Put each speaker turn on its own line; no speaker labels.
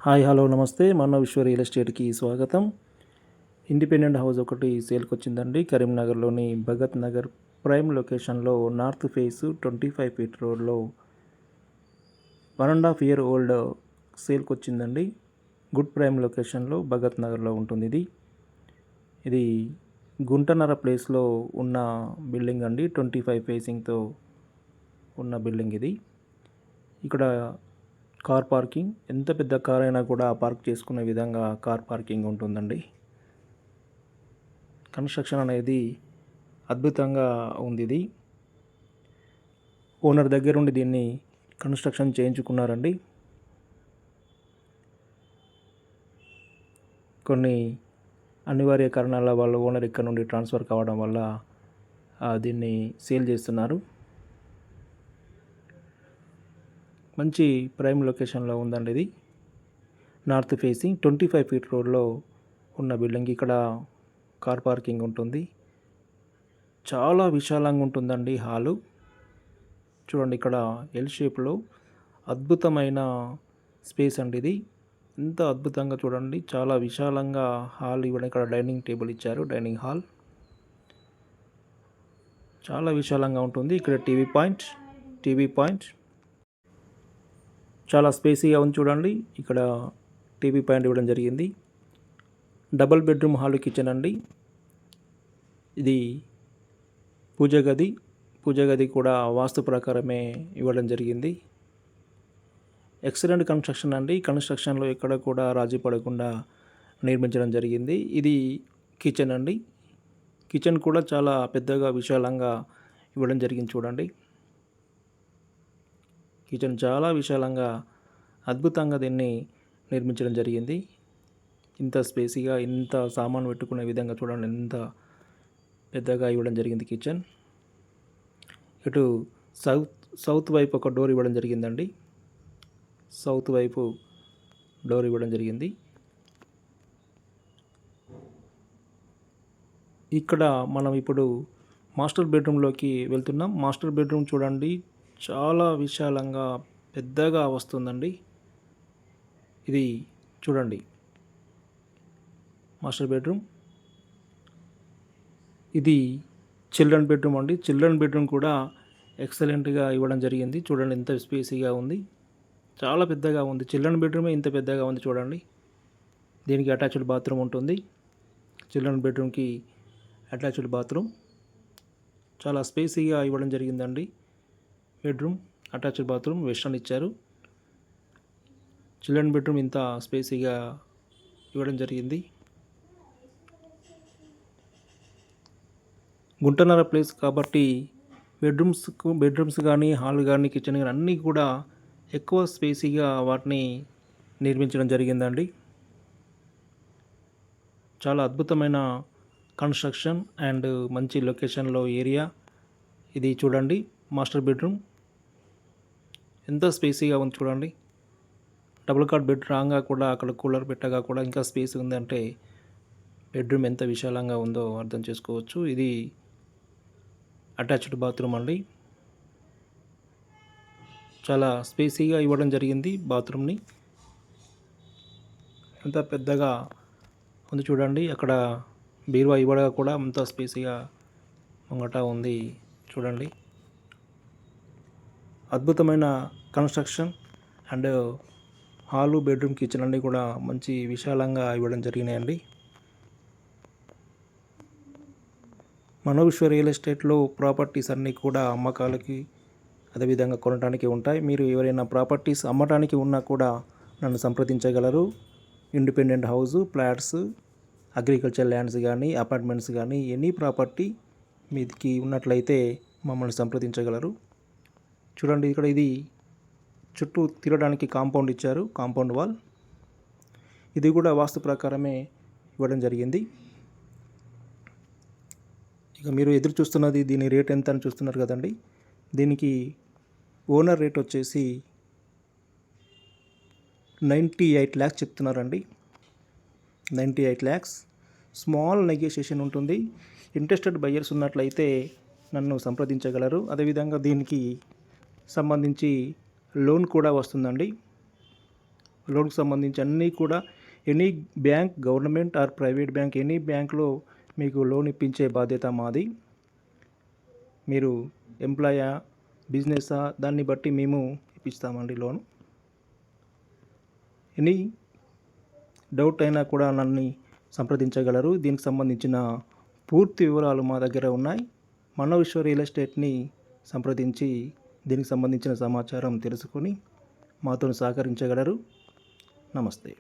Hi hello నమస్తే మన విశ్వ రియల్ ఎస్టేట్కి స్వాగతం. ఇండిపెండెంట్ హౌస్ ఒకటి సేల్కి వచ్చిందండి. కరీంనగర్లోని భగత్ నగర్ ప్రైమ్ లొకేషన్లో నార్త్ ఫేస్ 25 ఫీట్ రోడ్లో 1.5 ఇయర్ ఓల్డ్ సేల్కి వచ్చిందండి. గుడ్ ప్రైమ్ లొకేషన్లో భగత్ నగర్లో ఉంటుంది. ఇది గుంటనర ప్లేస్లో ఉన్న బిల్డింగ్ అండి. 25 ఫేసింగ్తో ఉన్న బిల్డింగ్ ఇది. ఇక్కడ కార్ పార్కింగ్, ఎంత పెద్ద కార్ అయినా కూడా పార్క్ చేసుకునే విధంగా కార్ పార్కింగ్ ఉంటుందండి. కన్స్ట్రక్షన్ అనేది అద్భుతంగా ఉంది. ఇది ఓనర్ దగ్గరుండి దీన్ని కన్స్ట్రక్షన్ చేయించుకున్నారండి. కొన్ని అనివార్య కారణాల వల్ల ఓనర్ ఇక్కడ నుండి ట్రాన్స్ఫర్ కావడం వల్ల దీన్ని సేల్ చేస్తున్నారు. మంచి ప్రైమ్ లొకేషన్లో ఉందండి. ఇది నార్త్ ఫేసింగ్ 25 ఫీట్ రోడ్లో ఉన్న బిల్డింగ్. ఇక్కడ కార్ పార్కింగ్ ఉంటుంది. చాలా విశాలంగా ఉంటుందండి హాలు. చూడండి, ఇక్కడ ఎల్ షేప్లో అద్భుతమైన స్పేస్ అండి. ఇది ఎంత అద్భుతంగా చూడండి, చాలా విశాలంగా హాల్ ఇవ్వడం. ఇక్కడ డైనింగ్ టేబుల్ ఇచ్చారు, డైనింగ్ హాల్ చాలా విశాలంగా ఉంటుంది. ఇక్కడ టీవీ పాయింట్ చాలా స్పేసీగా ఉంది. చూడండి, ఇక్కడ టీవీ పాయింట్ ఇవ్వడం జరిగింది. డబుల్ బెడ్రూమ్ హాల్ కిచెన్ అండి. ఇది పూజ గది కూడా వాస్తు ప్రకారమే ఇవ్వడం జరిగింది. ఎక్సలెంట్ కన్స్ట్రక్షన్ అండి. కన్స్ట్రక్షన్లో ఎక్కడ కూడా రాజీ పడకుండా నిర్మించడం జరిగింది. ఇది కిచెన్ అండి. కిచెన్ కూడా చాలా పెద్దగా విశాలంగా ఇవ్వడం జరిగింది. చూడండి, కిచెన్ చాలా విశాలంగా అద్భుతంగా దీన్ని నిర్మించడం జరిగింది. ఇంత స్పేసీగా, ఇంత సామాను పెట్టుకునే విధంగా చూడండి, ఎంత పెద్దగా ఇవ్వడం జరిగింది కిచెన్. ఇటు సౌత్ వైపు ఒక డోర్ ఇవ్వడం జరిగిందండి. సౌత్ వైపు డోర్ ఇవ్వడం జరిగింది. ఇక్కడ మనం ఇప్పుడు మాస్టర్ బెడ్రూమ్లోకి వెళ్తున్నాం. మాస్టర్ బెడ్రూమ్ చూడండి, చాలా విశాలంగా పెద్దగా వస్తుందండి. ఇది చూడండి మాస్టర్ బెడ్రూమ్. ఇది చిల్డ్రన్ బెడ్రూమ్ అండి. చిల్డ్రన్ బెడ్రూమ్ కూడా ఎక్సలెంట్గా ఇవ్వడం జరిగింది. చూడండి, ఎంత స్పేసీగా ఉంది, చాలా పెద్దగా ఉంది. చిల్డ్రన్ బెడ్రూమే ఇంత పెద్దగా ఉంది. చూడండి, దీనికి అటాచ్డ్ బాత్రూమ్ ఉంటుంది. చిల్డ్రన్ బెడ్రూమ్కి అటాచ్డ్ బాత్రూమ్ చాలా స్పేసీగా ఇవ్వడం జరిగిందండి. బెడ్రూమ్ అటాచ్డ్ బాత్రూమ్ వెస్టర్న్ ఇచ్చారు. చిల్డ్రన్ బెడ్రూమ్ ఇంత స్పేసీగా ఇవ్వడం జరిగింది. గుంటనర ప్లేస్ కాబట్టి బెడ్రూమ్స్ కానీ, హాల్ కానీ, కిచెన్ కానీ అన్నీ కూడా ఎక్కువ స్పేసీగా వాటిని నిర్మించడం జరిగిందండి. చాలా అద్భుతమైన కన్స్ట్రక్షన్ అండ్ మంచి లొకేషన్లో ఏరియా. ఇది చూడండి, మాస్టర్ బెడ్రూమ్ ఎంత స్పేసీగా ఉంది. చూడండి, డబుల్ కాట్ బెడ్ రాగా కూడా అక్కడ కూలర్ పెట్టగా కూడా ఇంకా స్పేస్ ఉందంటే బెడ్రూమ్ ఎంత విశాలంగా ఉందో అర్థం చేసుకోవచ్చు. ఇది అటాచ్డ్ బాత్రూమ్ అండి. చాలా స్పేసీగా ఇవ్వడం జరిగింది బాత్రూమ్ని. ఎంత పెద్దగా ఉంది చూడండి. అక్కడ బీరువా ఇవ్వగా కూడా అంత స్పేసీగా ముంగట ఉంది. చూడండి, అద్భుతమైన construction and hall, bedroom, kitchen అన్నీ కూడా మంచి విశాలంగా ఇవ్వడం జరిగినాయండి. మన విశ్వ రియల్ ఎస్టేట్లో ప్రాపర్టీస్ అన్నీ కూడా అమ్మకాలకి, అదేవిధంగా కొనడానికి ఉంటాయి. మీరు ఎవరైనా ప్రాపర్టీస్ అమ్మటానికి ఉన్నా కూడా నన్ను సంప్రదించగలరు. Independent house, flats, agriculture lands కానీ, అపార్ట్మెంట్స్ కానీ, ఎనీ ప్రాపర్టీ మీదికి ఉన్నట్లయితే మమ్మల్ని సంప్రదించగలరు. చూడండి, ఇక్కడ ఇది చుట్టూ తిరగడానికి కాంపౌండ్ ఇచ్చారు, కాంపౌండ్ వాల్. ఇది కూడా వాస్తు ప్రకారమే ఇవ్వడం జరిగింది. ఇక మీరు ఎదురు చూస్తున్నది దీని రేట్ ఎంత అని చూస్తున్నారు కదండి. దీనికి ఓనర్ రేట్ వచ్చేసి 98 lakhs చెప్తున్నారండి. 98 lakhs. స్మాల్ నెగోషియేషన్ ఉంటుంది. ఇంట్రెస్టెడ్ బయ్యర్స్ ఉన్నట్లయితే నన్ను సంప్రదించగలరు. అదేవిధంగా దీనికి సంబంధించి లోన్ కూడా వస్తుందండి. లోన్కి సంబంధించి అన్నీ కూడా any bank, government or private bank, any బ్యాంక్లో మీకు లోన్ ఇప్పించే బాధ్యత మాది. మీరు ఎంప్లాయా, బిజినెసా, దాన్ని బట్టి మేము ఇప్పిస్తామండి లోన్. ఎనీ డౌట్ అయినా కూడా నన్ను సంప్రదించగలరు. దీనికి సంబంధించిన పూర్తి వివరాలు మా దగ్గర ఉన్నాయి. మనోవిశ్వ రియల్ ఎస్టేట్ని సంప్రదించి దీనికి సంబంధించిన సమాచారం తెలుసుకొని మాతో సహకరించగలరు. నమస్తే.